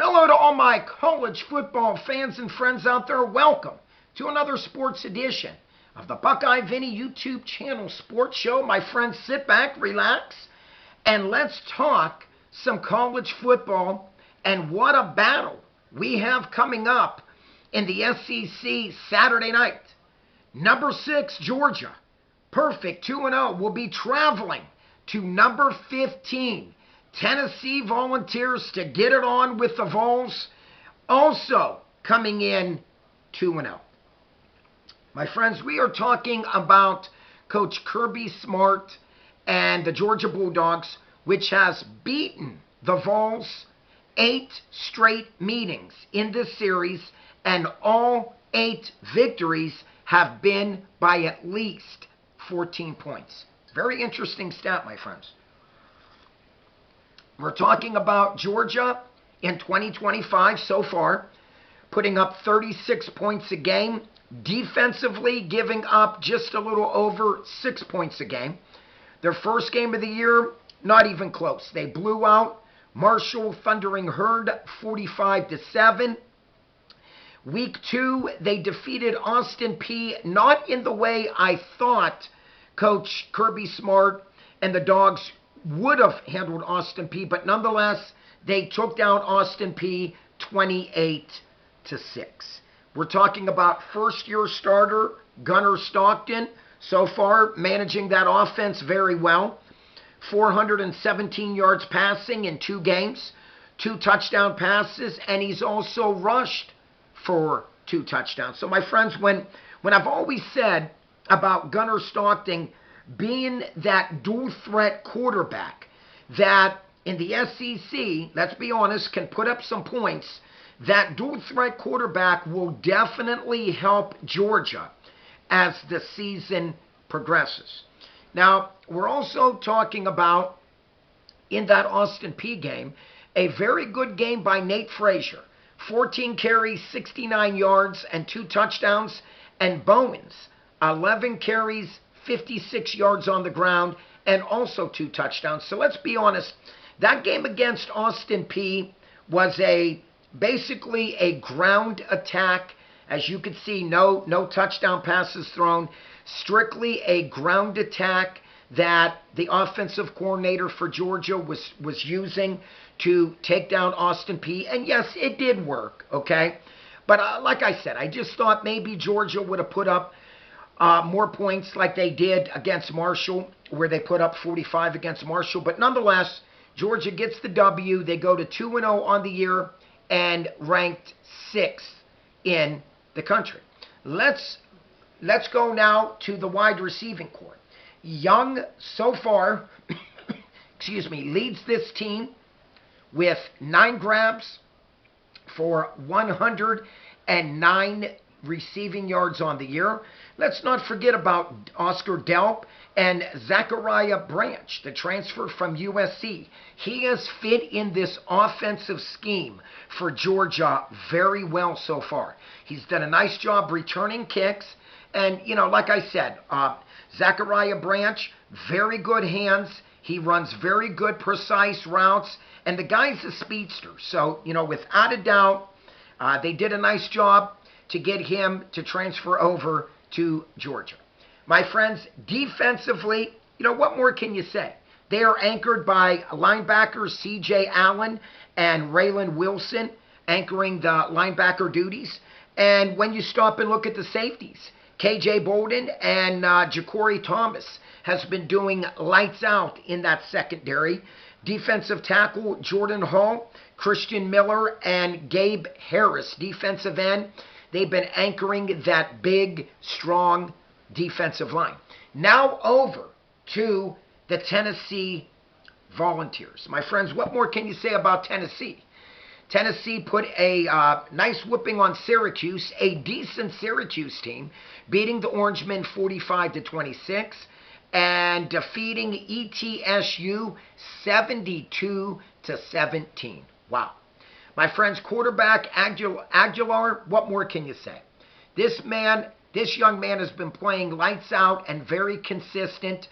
Hello to all my college football fans and friends out there. Welcome to another sports edition of the Buckeye Vinny YouTube channel sports show. My friends, sit back, relax, and let's talk some college football and what a battle we have coming up in the SEC Saturday night. Number 6, Georgia, perfect 2-0, will be traveling to number 15, Tennessee Volunteers, to get it on with the Vols, also coming in 2-0. My friends, we are talking about Coach Kirby Smart and the Georgia Bulldogs, which has beaten the Vols 8 straight meetings in this series, and all 8 victories have been by at least 14 points. Very interesting stat, my friends. We're talking about Georgia in 2025 so far, putting up 36 points a game, defensively giving up just a little over 6 points a game. Their first game of the year, not even close. They blew out Marshall Thundering Herd 45-7. Week 2, they defeated Austin Peay, not in the way I thought Coach Kirby Smart and the Dawgs would have handled Austin Peay, but nonetheless, they took down Austin Peay 28-6. We're talking about first-year starter Gunnar Stockton, so far managing that offense very well. 417 yards passing in 2 games, 2 touchdown passes, and he's also rushed for 2 touchdowns. So my friends, when I've always said about Gunnar Stockton being that dual threat quarterback that in the SEC, let's be honest, can put up some points, that dual threat quarterback will definitely help Georgia as the season progresses. Now, we're also talking about, in that Austin Peay game, a very good game by Nate Frazier. 14 carries, 69 yards, and 2 touchdowns. And Bowens, 11 carries, 56 yards on the ground, and also 2 touchdowns. So let's be honest, that game against Austin Peay was basically a ground attack. As you can see, no touchdown passes thrown. Strictly a ground attack that the offensive coordinator for Georgia was using to take down Austin Peay. And yes, it did work, okay? But like I said, I just thought maybe Georgia would have put up more points like they did against Marshall, where they put up 45 against Marshall. But nonetheless, Georgia gets the W. They go to 2-0 on the year and ranked 6th in the country. Let's go now to the wide receiving corps. Young, so far, leads this team with 9 grabs for 109 receiving yards on the year. Let's not forget about Oscar Delp and Zachariah Branch, the transfer from USC. He has fit in this offensive scheme for Georgia very well so far. He's done a nice job returning kicks. And, like I said, Zachariah Branch, very good hands. He runs very good, precise routes. And the guy's a speedster. So, without a doubt, they did a nice job to get him to transfer over to Georgia. My friends, defensively, what more can you say? They are anchored by linebackers C.J. Allen and Raylan Wilson, anchoring the linebacker duties. And when you stop and look at the safeties, K.J. Bolden and Ja'Cory Thomas has been doing lights out in that secondary. Defensive tackle Jordan Hall, Christian Miller, and Gabe Harris, defensive end. They've been anchoring that big, strong defensive line. Now over to the Tennessee Volunteers. My friends, what more can you say about Tennessee? Tennessee put a nice whooping on Syracuse, a decent Syracuse team, beating the Orangemen 45-26 and defeating ETSU 72-17. Wow. My friends, quarterback Aguilar, what more can you say? This young man has been playing lights out and very consistent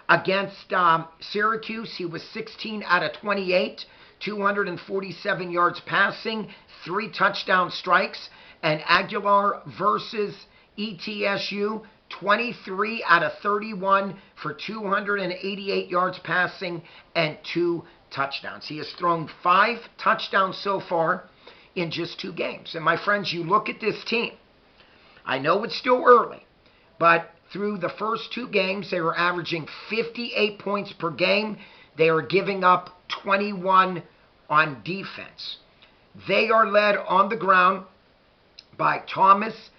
against Syracuse. He was 16 out of 28, 247 yards passing, 3 touchdown strikes. And Aguilar versus ETSU, 23 out of 31 for 288 yards passing and 2 touchdowns. He has thrown 5 touchdowns so far in just 2 games. And my friends, you look at this team. I know it's still early, but through the first 2 games, they were averaging 58 points per game. They are giving up 21 on defense. They are led on the ground by Thomas.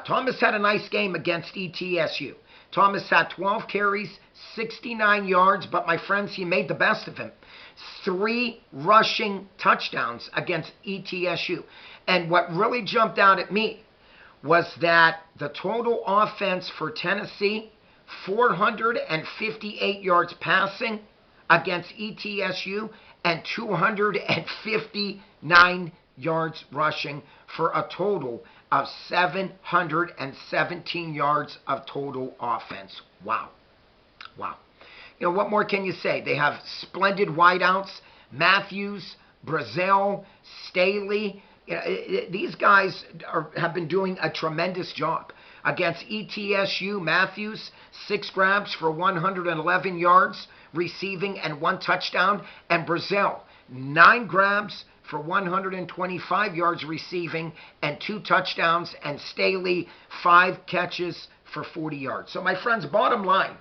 Thomas had a nice game against ETSU. Thomas had 12 carries, 69 yards, but my friends, he made the best of him. 3 rushing touchdowns against ETSU. And what really jumped out at me was that the total offense for Tennessee, 458 yards passing against ETSU and 259 yards rushing for a total of 717 yards of total offense. Wow. Wow. You know, what more can you say? They have splendid wideouts, Matthews, Brazil, Staley. These guys have been doing a tremendous job. Against ETSU, Matthews, 6 grabs for 111 yards receiving and 1 touchdown. And Brazil, 9 grabs for 125 yards receiving and 2 touchdowns. And Staley, 5 catches for 40 yards. So my friends, bottom line,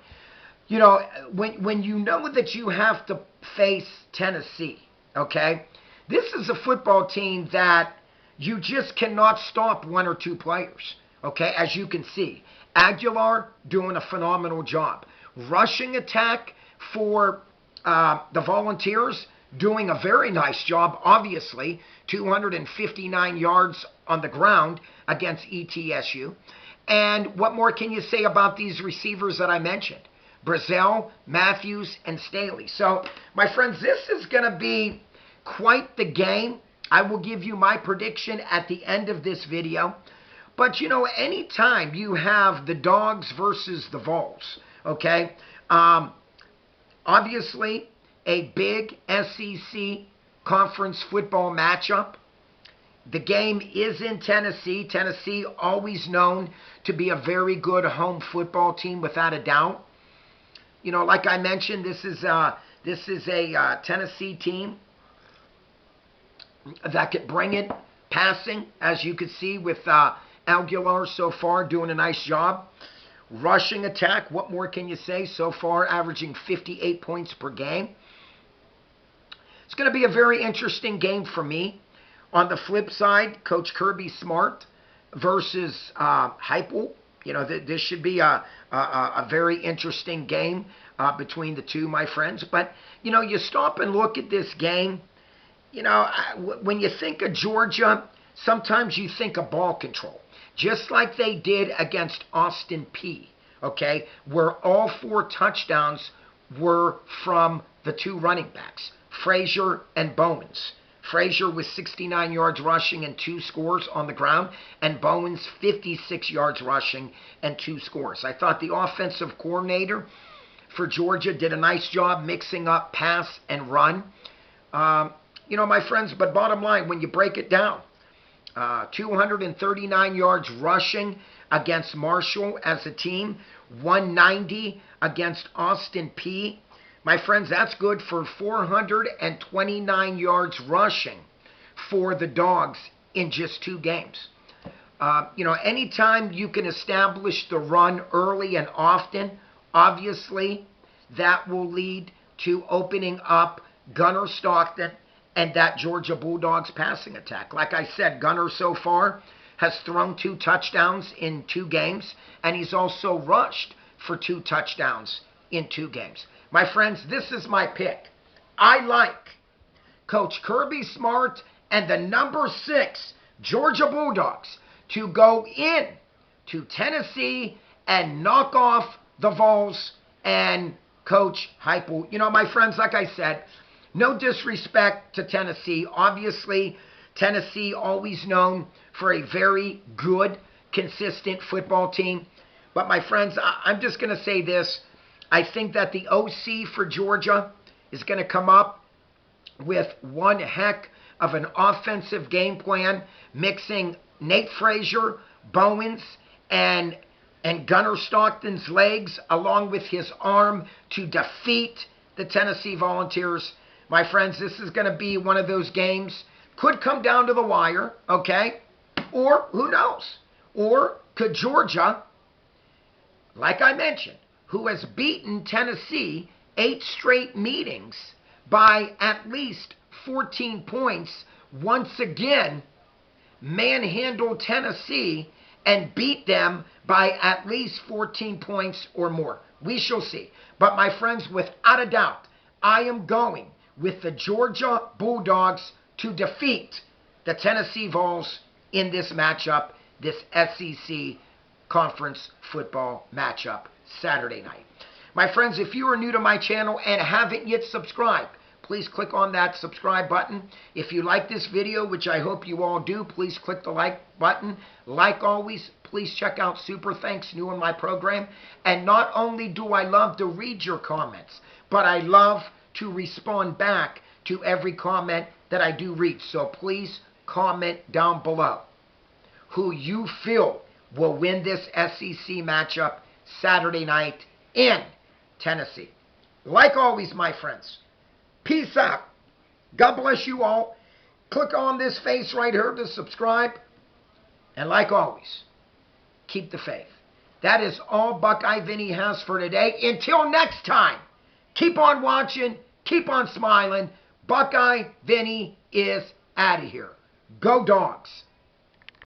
you know, when you know that you have to face Tennessee, okay, this is a football team that you just cannot stop 1 or 2 players, okay, as you can see. Aguilar doing a phenomenal job. Rushing attack for the Volunteers, doing a very nice job, obviously. 259 yards on the ground against ETSU. And what more can you say about these receivers that I mentioned? Brazil, Matthews, and Staley. So, my friends, this is going to be quite the game. I will give you my prediction at the end of this video. But, you know, anytime you have the Dawgs versus the Vols, okay, obviously a big SEC conference football matchup. The game is in Tennessee. Tennessee always known to be a very good home football team, without a doubt. You know, like I mentioned, this is a Tennessee team that could bring it passing, as you can see with Aguilar so far doing a nice job. Rushing attack, what more can you say? So far, averaging 58 points per game. It's going to be a very interesting game for me. On the flip side, Coach Kirby Smart versus Heupel. You know, this should be a very interesting game between the two, my friends. But, you know, you stop and look at this game. You know, when you think of Georgia, sometimes you think of ball control. Just like they did against Austin Peay, okay, where all 4 touchdowns were from the 2 running backs, Frazier and Bowens. Frazier with 69 yards rushing and 2 scores on the ground, and Bowens 56 yards rushing and 2 scores. I thought the offensive coordinator for Georgia did a nice job mixing up pass and run. You know, my friends, but bottom line, when you break it down, 239 yards rushing against Marshall as a team, 190 against Austin Peay. My friends, that's good for 429 yards rushing for the Dawgs in just 2 games. You know, anytime you can establish the run early and often, obviously that will lead to opening up Gunnar Stockton and that Georgia Bulldogs passing attack. Like I said, Gunnar so far has thrown 2 touchdowns in 2 games, and he's also rushed for 2 touchdowns in 2 games. My friends, this is my pick. I like Coach Kirby Smart and the number 6 Georgia Bulldogs to go in to Tennessee and knock off the Vols and Coach Heupel. You know, my friends, like I said, no disrespect to Tennessee. Obviously, Tennessee always known for a very good, consistent football team. But my friends, I'm just going to say this. I think that the OC for Georgia is going to come up with one heck of an offensive game plan, mixing Nate Frazier, Bowens, and Gunnar Stockton's legs along with his arm to defeat the Tennessee Volunteers. My friends, this is going to be one of those games. Could come down to the wire, okay? Or, who knows? Or could Georgia, like I mentioned, who has beaten Tennessee 8 straight meetings by at least 14 points, once again manhandle Tennessee and beat them by at least 14 points or more. We shall see. But my friends, without a doubt, I am going with the Georgia Bulldogs to defeat the Tennessee Vols in this matchup, this SEC conference football matchup Saturday night. My friends, if you are new to my channel and haven't yet subscribed, please click on that subscribe button. If you like this video, which I hope you all do, please click the like button. Like always, please check out Super Thanks, new in my program. And not only do I love to read your comments, but I love to respond back to every comment that I do read. So please comment down below who you feel will win this SEC matchup Saturday night in Tennessee. Like always, my friends, peace out. God bless you all. Click on this face right here to subscribe. And like always, keep the faith. That is all Buckeye Vinny has for today. Until next time, keep on watching, keep on smiling. Buckeye Vinny is out of here. Go Dogs.